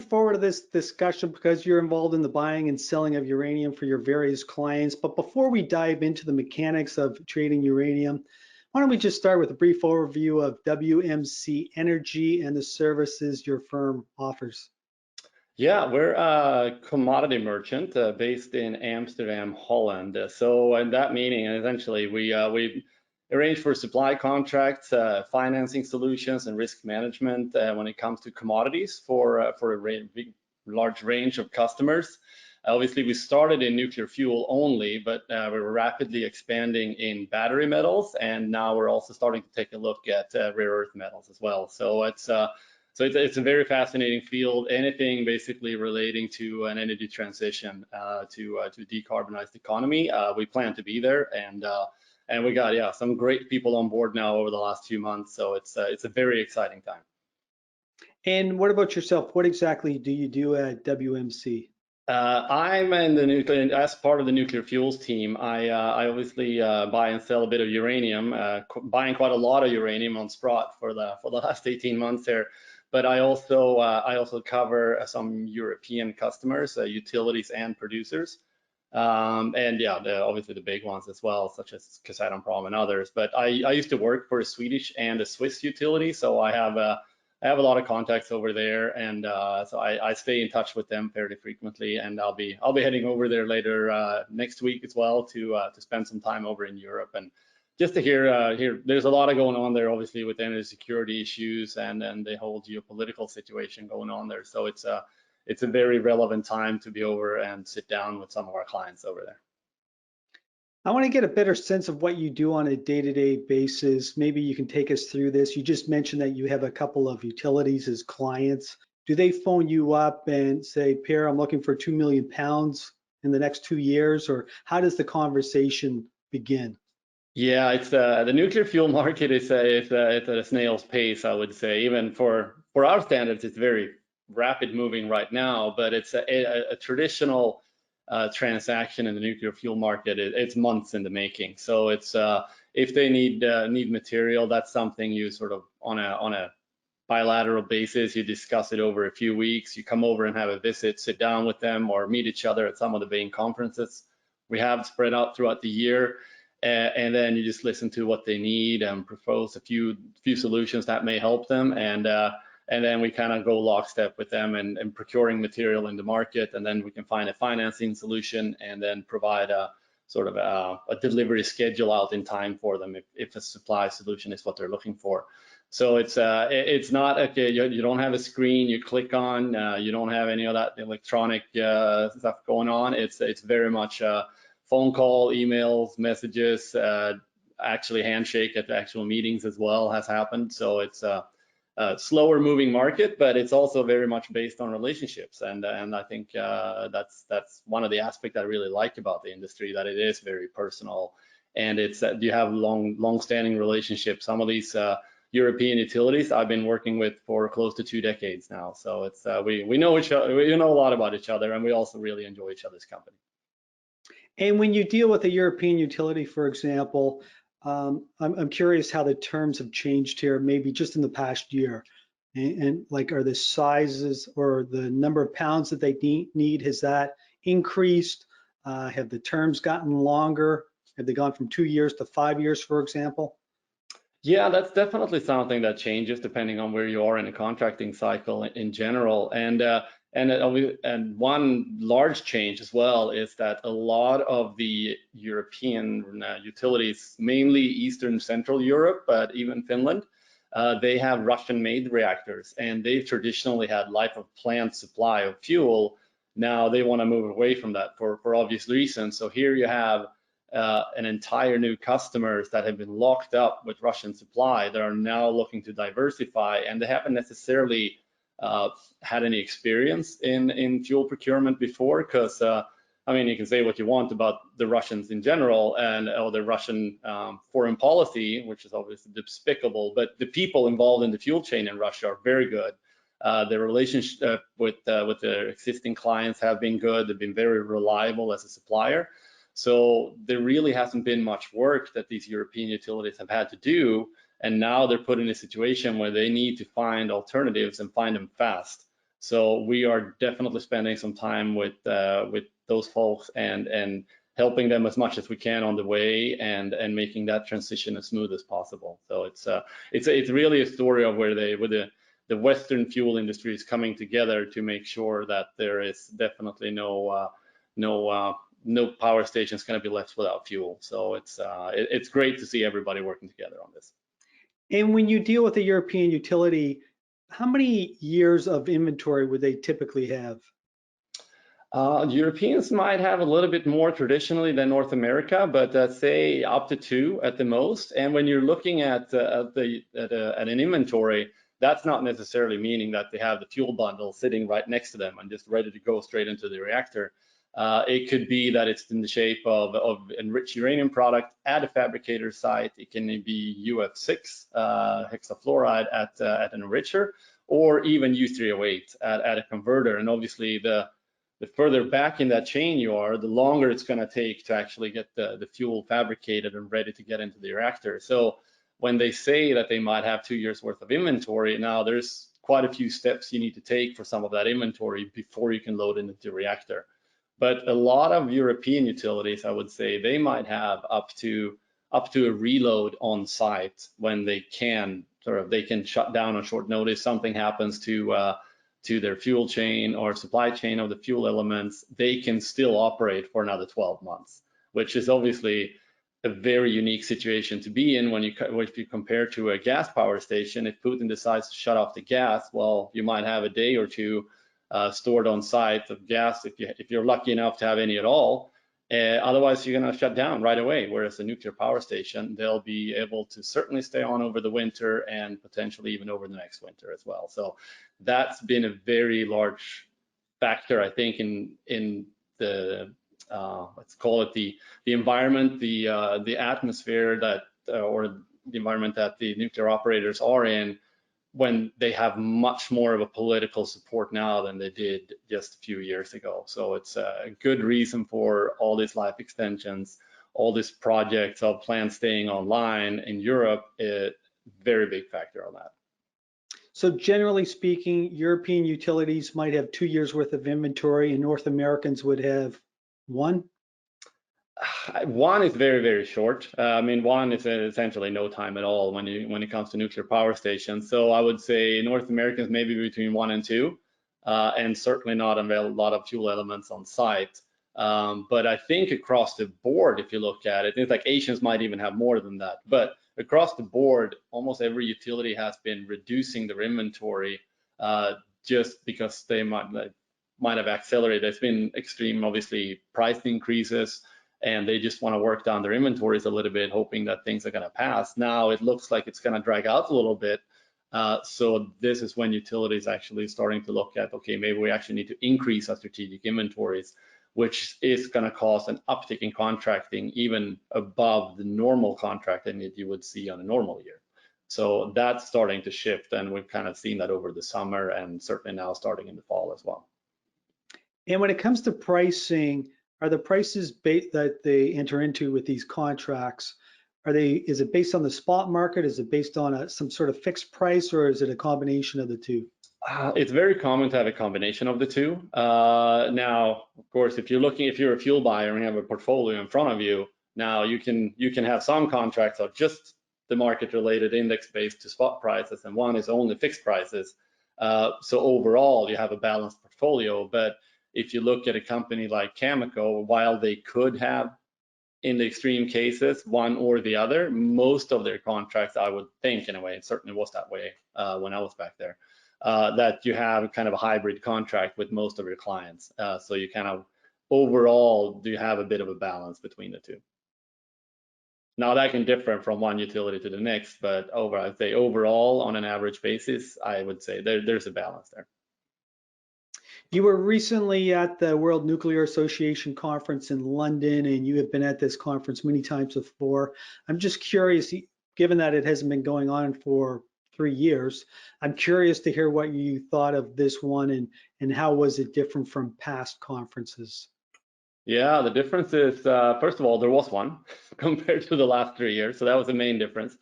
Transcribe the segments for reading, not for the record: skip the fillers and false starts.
forward to this discussion because you're involved in the buying and selling of uranium for your various clients. But before we dive into the mechanics of trading uranium, why don't we just start with a brief overview of WMC Energy and the services your firm offers? Yeah, we're a commodity merchant based in Amsterdam, Holland. So, and that meaning, essentially, we arrange for supply contracts, financing solutions, and risk management when it comes to commodities for a large range of customers. Obviously, we started in nuclear fuel only, but we were rapidly expanding in battery metals, and now we're also starting to take a look at rare earth metals as well. So it's a very fascinating field. Anything basically relating to an energy transition to decarbonized economy, we plan to be there, and we got some great people on board now over the last few months. So it's a very exciting time. And what about yourself? What exactly do you do at WMC? I'm in the nuclear, as part of the nuclear fuels team. I obviously buy and sell a bit of uranium, buying quite a lot of uranium on Sprott for the last 18 months here. But I also cover some European customers, utilities and producers, and yeah, obviously the big ones as well, such as Kazatomprom and others. But I used to work for a Swedish and a Swiss utility, so I have a lot of contacts over there, and so I stay in touch with them fairly frequently. And I'll be heading over there later next week as well to spend some time over in Europe, and just to hear there's a lot of going on there, obviously, with energy security issues and the whole geopolitical situation going on there. So it's a very relevant time to be over and sit down with some of our clients over there. I want to get a better sense of what you do on a day-to-day basis. Maybe you can take us through this. You just mentioned that you have a couple of utilities as clients. Do they phone you up and say, Pierre, I'm looking for 2 million pounds in the next 2 years, or how does the conversation begin? Yeah, it's the nuclear fuel market is it's at a snail's pace, I would say. Even for our standards, it's very rapid moving right now, but it's a traditional transaction in the nuclear fuel market. It's months in the making. So it's if they need material, that's something you sort of on a bilateral basis, you discuss it over a few weeks. You come over and have a visit, sit down with them, or meet each other at some of the main conferences we have spread out throughout the year. And then you just listen to what they need and propose a few solutions that may help them. And then we kind of go lockstep with them and procuring material in the market, and then we can find a financing solution and then provide a sort of a delivery schedule out in time for them if a supply solution is what they're looking for. So it's not okay. You don't have a screen you click on. You don't have any of that electronic stuff going on. It's very much phone call, emails, messages, actually handshake at the actual meetings as well has happened. So it's a slower moving market, but it's also very much based on relationships. And I think that's one of the aspects I really like about the industry, that it is very personal, and it's you have long-standing relationships. Some of these European utilities I've been working with for close to 2 decades now. So it's we know each other, we know a lot about each other, and we also really enjoy each other's company. And when you deal with a European utility, for example, I'm curious how the terms have changed here, maybe just in the past year. And like, are the sizes or the number of pounds that they need, has that increased? Have the terms gotten longer? Have they gone from 2 years to 5 years, for example? Yeah, that's definitely something that changes depending on where you are in the contracting cycle in general. And one large change as well is that a lot of the European utilities, mainly Eastern Central Europe, but even Finland, they have Russian-made reactors, and they've traditionally had life of plant supply of fuel. Now they want to move away from that for obvious reasons. So here you have an entire new customers that have been locked up with Russian supply that are now looking to diversify, and they haven't necessarily had any experience in fuel procurement before, because I mean, you can say what you want about the Russians in general or the Russian foreign policy, which is obviously despicable, but the people involved in the fuel chain in Russia are very good. The relationship with their existing clients have been good. They've been very reliable as a supplier. So there really hasn't been much work that these European utilities have had to do. And now they're put in a situation where they need to find alternatives and find them fast. So we are definitely spending some time with those folks and helping them as much as we can on the way and making that transition as smooth as possible. So it's really a story of where the Western fuel industry is coming together to make sure that there is definitely no power stations going to be left without fuel. So it's great to see everybody working together on this. And when you deal with a European utility, how many years of inventory would they typically have? Europeans might have a little bit more traditionally than North America, but say up to 2 at the most. And when you're looking at an inventory, that's not necessarily meaning that they have the fuel bundle sitting right next to them and just ready to go straight into the reactor. It could be that it's in the shape of enriched uranium product at a fabricator site. It can be UF6 hexafluoride at an enricher, or even U3O8 at a converter. And obviously, the further back in that chain you are, the longer it's going to take to actually get the fuel fabricated and ready to get into the reactor. So when they say that they might have 2 years worth of inventory, now there's quite a few steps you need to take for some of that inventory before you can load into the reactor. But a lot of European utilities, I would say, they might have up to a reload on site when they can shut down on short notice. Something happens to their fuel chain or supply chain of the fuel elements, they can still operate for another 12 months, which is obviously a very unique situation to be in if you compare to a gas power station. If Putin decides to shut off the gas, well, you might have a day or two stored on site of gas if you're lucky enough to have any at all. Otherwise, you're going to shut down right away. Whereas a nuclear power station, they'll be able to certainly stay on over the winter and potentially even over the next winter as well. So that's been a very large factor, I think, in the let's call it the environment, the atmosphere that or the environment that the nuclear operators are in, when they have much more of a political support now than they did just a few years ago. So it's a good reason for all these life extensions, all these projects of plants staying online in Europe, a very big factor on that. So generally speaking, European utilities might have 2 years worth of inventory and North Americans would have 1? 1 is very, very short. I mean, 1 is essentially no time at all when it comes to nuclear power stations. So I would say North Americans maybe between 1 and 2, and certainly not a lot of fuel elements on site. But I think across the board, if you look at it, it's like Asians might even have more than that. But across the board, almost every utility has been reducing their inventory just because they might have accelerated. There's been extreme, obviously, price increases, and they just want to work down their inventories a little bit, hoping that things are going to pass. Now it looks like it's going to drag out a little bit. So this is when utilities actually starting to look at, okay, maybe we actually need to increase our strategic inventories, which is going to cause an uptick in contracting even above the normal contracting that you would see on a normal year. So that's starting to shift, and we've kind of seen that over the summer and certainly now starting in the fall as well. And when it comes to pricing, are the prices that they enter into with these contracts, is it based on the spot market? Is it based on some sort of fixed price, or is it a combination of the two? It's very common to have a combination of the two. Now, of course, if you're a fuel buyer and you have a portfolio in front of you, now you can have some contracts of just the market-related index-based to spot prices, and one is only fixed prices. So overall, you have a balanced portfolio. But if you look at a company like Cameco, while they could have, in the extreme cases, one or the other, most of their contracts, I would think, in a way, it certainly was that way when I was back there, that you have kind of a hybrid contract with most of your clients. So you kind of overall do have a bit of a balance between the two. Now that can differ from one utility to the next, but I'd say overall, on an average basis, I would say there's a balance there. You were recently at the World Nuclear Association conference in London, and you have been at this conference many times before. I'm just curious, given that it hasn't been going on for 3 years, I'm curious to hear what you thought of this one and how was it different from past conferences? Yeah, the difference is, first of all, there was one compared to the last 3 years, so that was the main difference.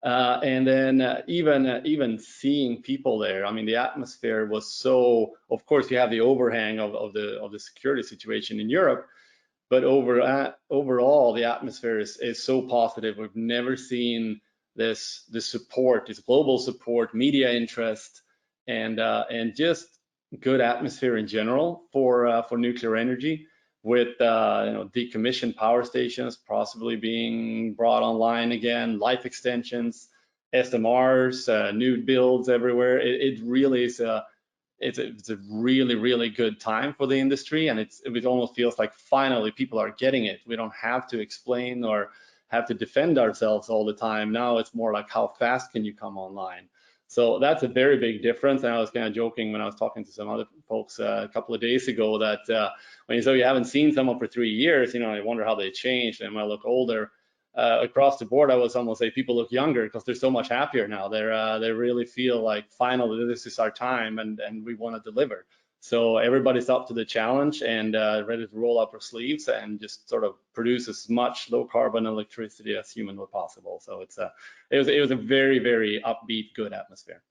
And then even seeing people there, I mean, the atmosphere was so, of course, you have the overhang of the security situation in Europe, but overall, the atmosphere is so positive. We've never seen this support, this global support, media interest, and just good atmosphere in general for nuclear energy, with decommissioned power stations possibly being brought online again, life extensions, SMRs, new builds everywhere. It really is it's a really good time for the industry, and it almost feels like finally people are getting it. We don't have to explain or have to defend ourselves all the time. Now it's more like, how fast can you come online? So that's a very big difference. And I was kind of joking when I was talking to some other folks a couple of days ago that when you say you haven't seen someone for 3 years, I wonder how they changed and might look older. Across the board, I would almost say people look younger because they're so much happier now. They really feel like finally this is our time, and we want to deliver. So everybody's up to the challenge and ready to roll up our sleeves and just sort of produce as much low carbon electricity as humanly possible. So it was a very upbeat, good atmosphere.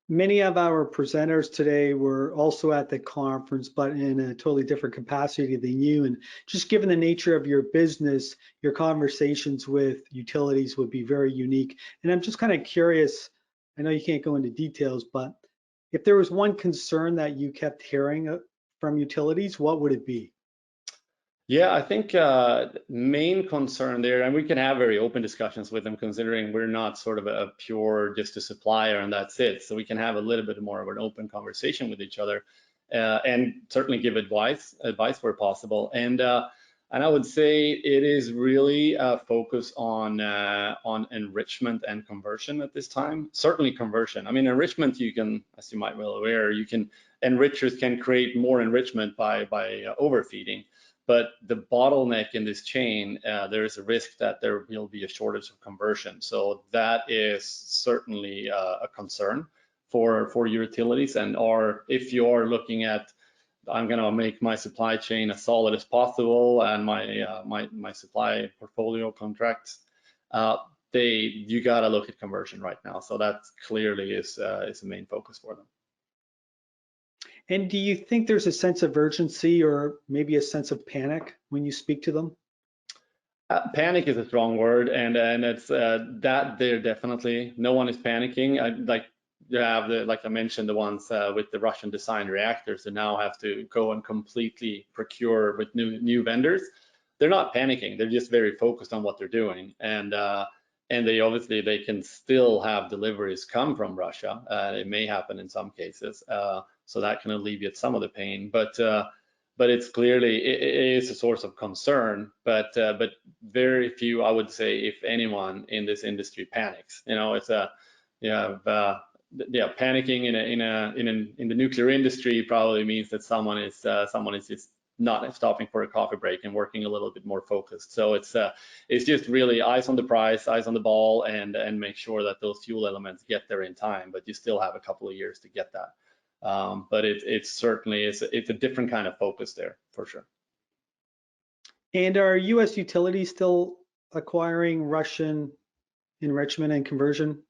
Many of our presenters today were also at the conference, but in a totally different capacity than you. And just given the nature of your business, your conversations with utilities would be very unique. And I'm just kind of curious, I know you can't go into details, but if there was one concern that you kept hearing from utilities, what would it be? Yeah, I think main concern there, and we can have very open discussions with them, considering we're not sort of a pure just a supplier and that's it. So we can have a little bit more of an open conversation with each other, and certainly give advice where possible. And I would say it is really focused on enrichment and conversion at this time. Certainly conversion. I mean, enrichment, you can, as you might well aware, enrichers can create more enrichment by overfeeding. But the bottleneck in this chain, there is a risk that there will be a shortage of conversion. So that is certainly a concern for utilities. Or if you're looking at, I'm going to make my supply chain as solid as possible and my supply portfolio contracts, you got to look at conversion right now. So that clearly is a main focus for them. And do you think there's a sense of urgency or maybe a sense of panic when you speak to them? Panic is a strong word, and it's that there definitely no one is panicking. Like you have like I mentioned, the ones with the Russian designed reactors that now have to go and completely procure with new vendors. They're not panicking. They're just very focused on what they're doing, and they can still have deliveries come from Russia. It may happen in some cases. So that can alleviate some of the pain, but it's clearly it is a source of concern. But very few, I would say, if anyone in this industry panics. It's panicking in the nuclear industry probably means that someone is just not stopping for a coffee break and working a little bit more focused. So it's just really eyes on the prize, eyes on the ball, and make sure that those fuel elements get there in time. But you still have a couple of years to get that. But it's certainly it's a different kind of focus there for sure. And are U.S. utilities still acquiring Russian enrichment and conversion?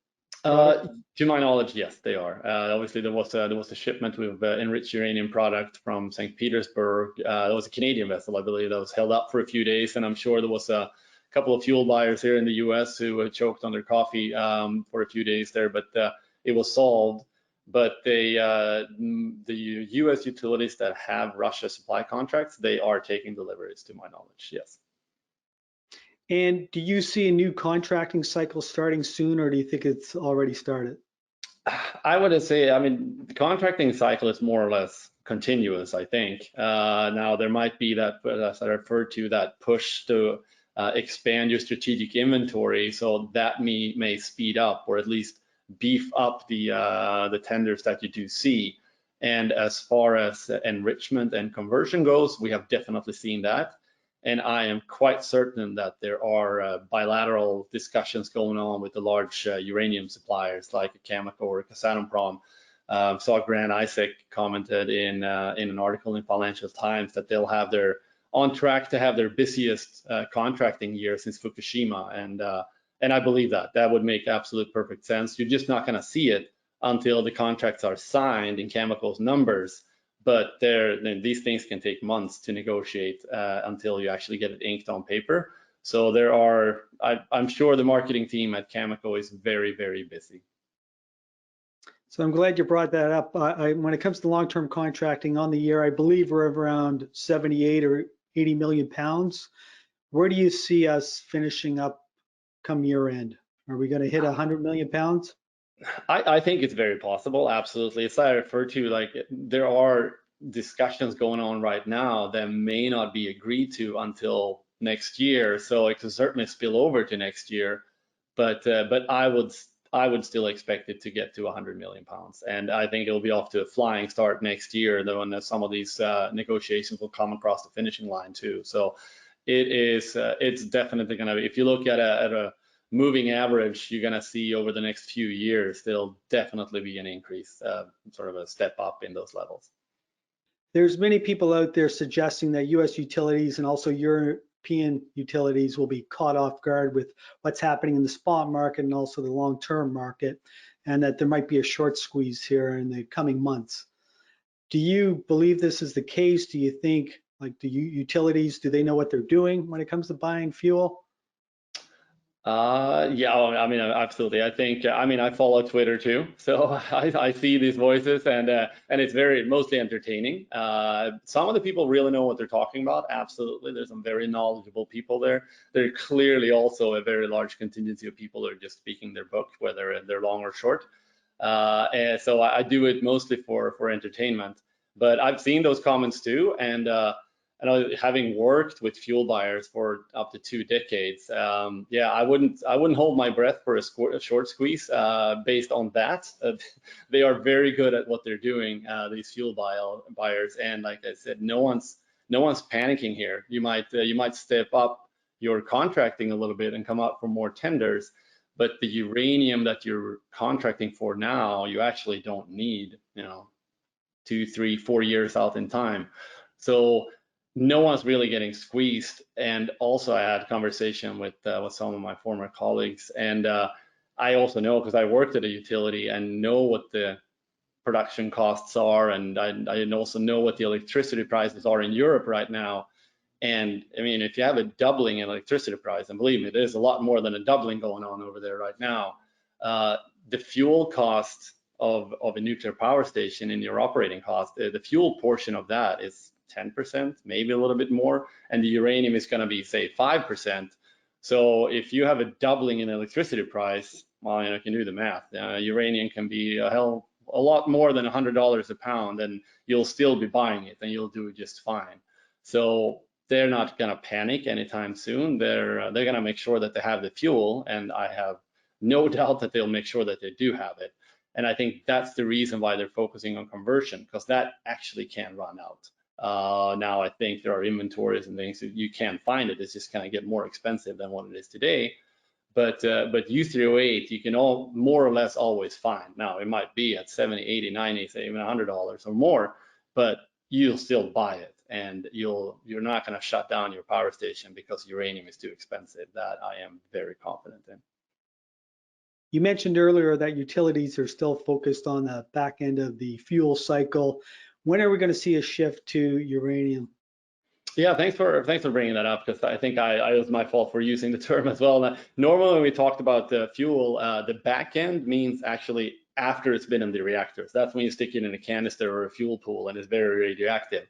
To my knowledge, yes, they are. Obviously, there was a shipment with enriched uranium product from St. Petersburg. There was a Canadian vessel, I believe, that was held up for a few days, and I'm sure there was a couple of fuel buyers here in the U.S. who choked on their coffee for a few days there, but it was solved. But the U.S. utilities that have Russia supply contracts, they are taking deliveries, to my knowledge, yes. And do you see a new contracting cycle starting soon, or do you think it's already started? I would say, I mean, the contracting cycle is more or less continuous, I think. Now, there might be that, as I referred to, that push to expand your strategic inventory, so that may speed up or at least beef up the tenders that you do see. And as far as enrichment and conversion goes, we have definitely seen that. And I am quite certain that there are bilateral discussions going on with the large uranium suppliers like Cameco or Kazatomprom. Saw Grant Isaac commented in an article in Financial Times that they'll have on track to have their busiest contracting year since Fukushima. And I believe that would make absolute perfect sense. You're just not going to see it until the contracts are signed in Cameco's numbers. But these things can take months to negotiate until you actually get it inked on paper. So I'm sure the marketing team at Cameco is very, very busy. So I'm glad you brought that up. When it comes to long-term contracting on the year, I believe we're around 78 or 80 million pounds. Where do you see us finishing up come year end? Are we going to hit 100 million pounds? I think it's very possible, absolutely. As I referred to, like there are discussions going on right now that may not be agreed to until next year, so it could certainly spill over to next year. But I would still expect it to get to 100 million pounds, and I think it'll be off to a flying start next year, though, when some of these negotiations will come across the finishing line too. So it's definitely going to be, if you look at a moving average, you're going to see over the next few years, there'll definitely be an increase, sort of a step up in those levels. There's many people out there suggesting that U.S. utilities and also European utilities will be caught off guard with what's happening in the spot market and also the long-term market, and that there might be a short squeeze here in the coming months. Do you believe this is the case? Do you think, like, the utilities, do they know what they're doing when it comes to buying fuel? Yeah, I mean, absolutely. I think, I mean, I follow Twitter too, so I see these voices, and it's mostly entertaining. Some of the people really know what they're talking about. Absolutely, there's some very knowledgeable people there. There are clearly also a very large contingency of people that are just speaking their book, whether they're long or short. And so I do it mostly for entertainment. But I've seen those comments too, and having worked with fuel buyers for up to 2 decades, yeah, I wouldn't hold my breath for a short squeeze based on that. They are very good at what they're doing, these fuel buyers, and like I said, no one's panicking here. You might step up your contracting a little bit and come up for more tenders, but the uranium that you're contracting for now, you actually don't need, 2, 3, 4 years out in time. So no one's really getting squeezed. And also I had a conversation with some of my former colleagues, and I also know, because I worked at a utility and know what the production costs are, and I also know what the electricity prices are in Europe right now. And I mean, if you have a doubling in electricity price, and believe me, there's a lot more than a doubling going on over there right now, the fuel cost of a nuclear power station in your operating cost, the fuel portion of that is 10%, maybe a little bit more, and the uranium is going to be, say, 5%. So if you have a doubling in electricity price, well, you can do the math. Uranium can be a lot more than $100 a pound, and you'll still be buying it, and you'll do just fine. So they're not going to panic anytime soon. They're going to make sure that they have the fuel, and I have no doubt that they'll make sure that they do have it. And I think that's the reason why they're focusing on conversion, because that actually can run out. Now I think there are inventories and things that you can find it. It's just kind of get more expensive than what it is today. But U3O8 you can more or less always find. Now it might be at 70, 80, 90, say even $100 or more, but you'll still buy it, and you're not going to shut down your power station because uranium is too expensive. That I am very confident in. You mentioned earlier that utilities are still focused on the back end of the fuel cycle. When are we going to see a shift to uranium? Yeah, thanks for bringing that up, because I think it was my fault for using the term as well. Normally, when we talked about the fuel, the back end means actually after it's been in the reactors. That's when you stick it in a canister or a fuel pool and it's very radioactive.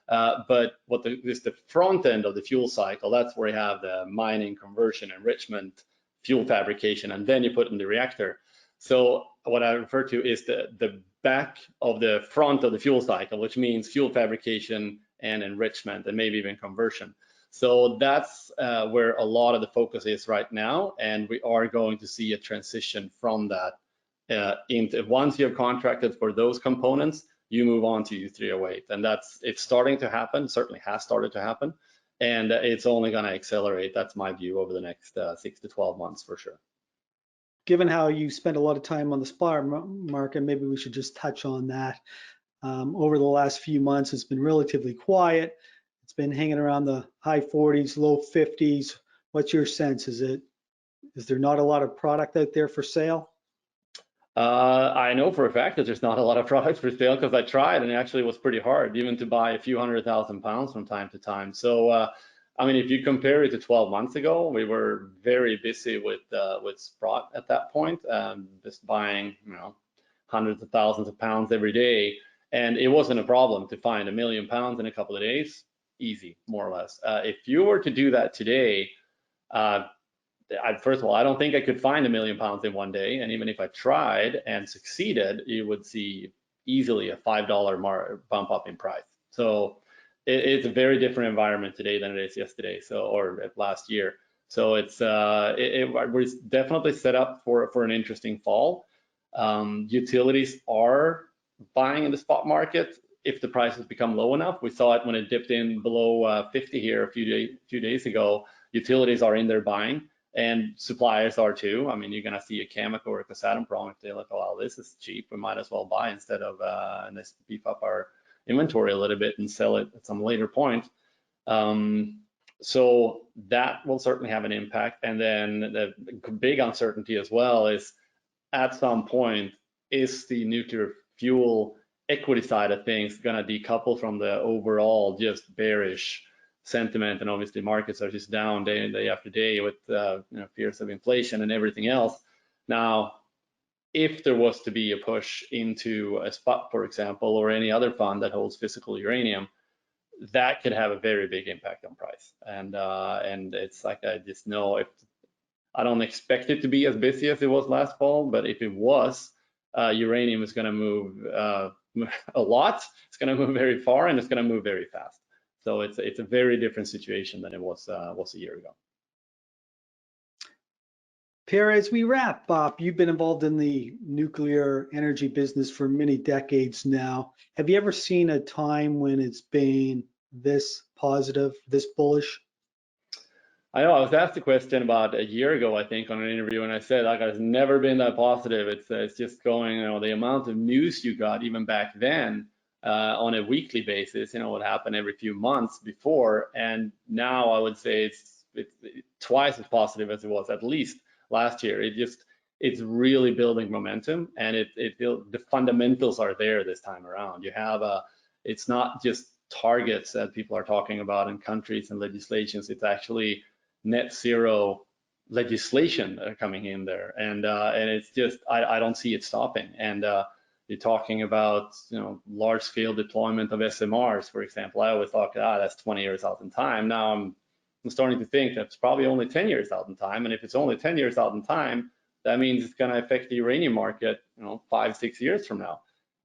But is the front end of the fuel cycle, that's where you have the mining, conversion, enrichment, fuel fabrication, and then you put it in the reactor. So what I refer to is the back of the front of the fuel cycle, which means fuel fabrication and enrichment and maybe even conversion. So that's where a lot of the focus is right now, and we are going to see a transition from that into, once you have contracted for those components, you move on to U3O8, and it's starting to happen, certainly has started to happen, and it's only going to accelerate. That's my view over the next 6 to 12 months for sure. Given how you spend a lot of time on the spot market, maybe we should just touch on that. Over the last few months, it's been relatively quiet. It's been hanging around the high 40s, low 50s. What's your sense? Is it Is there not a lot of product out there for sale? I know for a fact that there's not a lot of products for sale because I tried and it actually was pretty hard even to buy a few £100,000 from time to time. So, I mean, if you compare it to 12 months ago, we were very busy with Sprott at that point, just buying, hundreds of thousands of pounds every day. And it wasn't a problem to find £1 million in a couple of days, easy, more or less. If you were to do that today, first of all, I don't think I could find £1 million in one day. And even if I tried and succeeded, you would see easily a $5 bump up in price. So it's a very different environment today than it is yesterday, or last year. So we're definitely set up for an interesting fall. Utilities are buying in the spot market if the prices become low enough. We saw it when it dipped in below 50 here a few days ago. Utilities are in there buying, and suppliers are too. I mean, you're going to see a Cameco or a Kazatomprom if they look, oh, well, this is cheap, we might as well buy instead of and let's beef up our inventory a little bit and sell it at some later point. So that will certainly have an impact. And then the big uncertainty as well is, at some point, is the nuclear fuel equity side of things going to decouple from the overall just bearish sentiment? And obviously markets are just down day after day with fears of inflation and everything else. Now, if there was to be a push into a spot, for example, or any other fund that holds physical uranium, that could have a very big impact on price. And it's like, I just know, if I don't expect it to be as busy as it was last fall, but if it was, uranium is going to move a lot. It's going to move very far, and it's going to move very fast. So it's a very different situation than it was a year ago. Pierre, as we wrap up, you've been involved in the nuclear energy business for many decades now. Have you ever seen a time when it's been this positive, this bullish? I know I was asked a question about a year ago, I think, on an interview, and I said, like, it's never been that positive. It's just going, the amount of news you got even back then on a weekly basis, what happened every few months before, and now I would say it's twice as positive as it was at least last year. It's really building momentum, and the fundamentals are there this time around. You have it's not just targets that people are talking about in countries and legislations. It's actually net zero legislation coming in there, and it's just I don't see it stopping. And you're talking about large scale deployment of SMRs, for example. I always thought that's 20 years out in time. Now I'm starting to think that's probably only 10 years out in time. And if it's only 10 years out in time, that means it's going to affect the uranium market 5-6 years from now,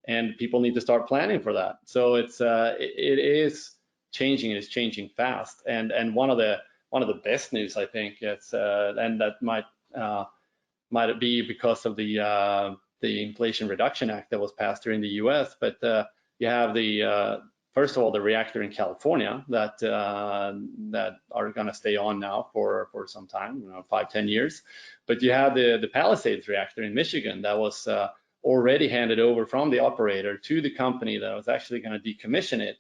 and people need to start planning for that. So it is changing, and it's changing fast. And one of the best news, I think, it's and that might be because of the Inflation Reduction Act that was passed here in the U.S. But you have first of all, the reactor in California that are going to stay on now for some time, 5-10 years. But you have the Palisades reactor in Michigan that was already handed over from the operator to the company that was actually going to decommission it.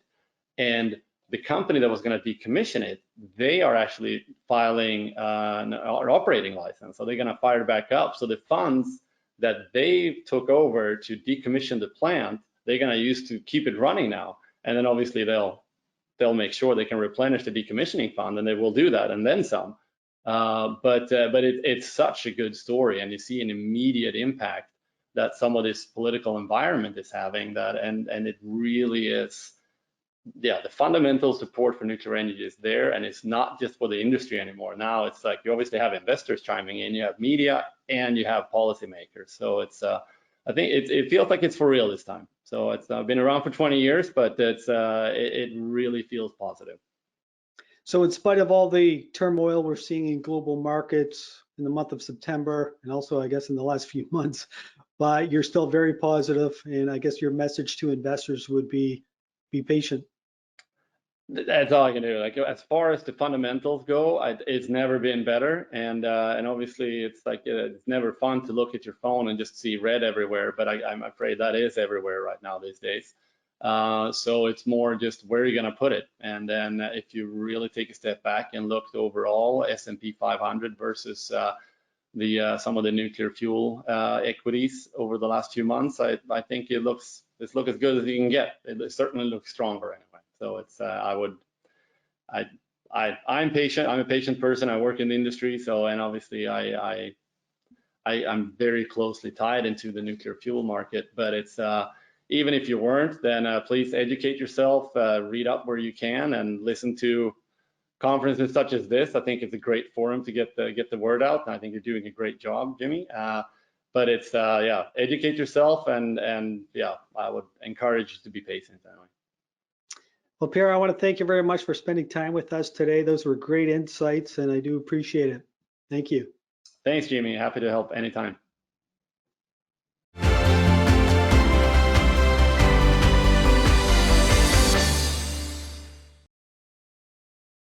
And the company that was going to decommission it, they are actually filing an operating license. So they're going to fire it back up. So the funds that they took over to decommission the plant, they're going to use to keep it running now. And then obviously they'll make sure they can replenish the decommissioning fund, and they will do that and then some. But it's such a good story, and you see an immediate impact that some of this political environment is having, and it really is. Yeah, the fundamental support for nuclear energy is there, and it's not just for the industry anymore. Now it's like you obviously have investors chiming in, you have media, and you have policymakers. So it's I think it feels like it's for real this time. So it's been around for 20 years, but it really feels positive. So in spite of all the turmoil we're seeing in global markets in the month of September, and also I guess in the last few months, but you're still very positive, and I guess your message to investors would be patient. That's all I can do. Like, as far as the fundamentals go, it's never been better, and obviously it's like it's never fun to look at your phone and just see red everywhere. But I'm afraid that is everywhere right now these days. So it's more just where you're going to put it, and then if you really take a step back and look overall S&P 500 versus some of the nuclear fuel equities over the last few months, I think it looks as good as you can get. It certainly looks stronger anyway. So it's I'm patient. I'm a patient person. I work in the industry, so and obviously I'm very closely tied into the nuclear fuel market. But it's even if you weren't, then please educate yourself, read up where you can, and listen to conferences such as this. I think it's a great forum to get the word out, and I think you're doing a great job, Jimmy. But it's yeah, educate yourself, and yeah, I would encourage you to be patient anyway. Well, Pierre, I want to thank you very much for spending time with us today. Those were great insights, and I do appreciate it. Thank you. Thanks, Jimmy. Happy to help anytime.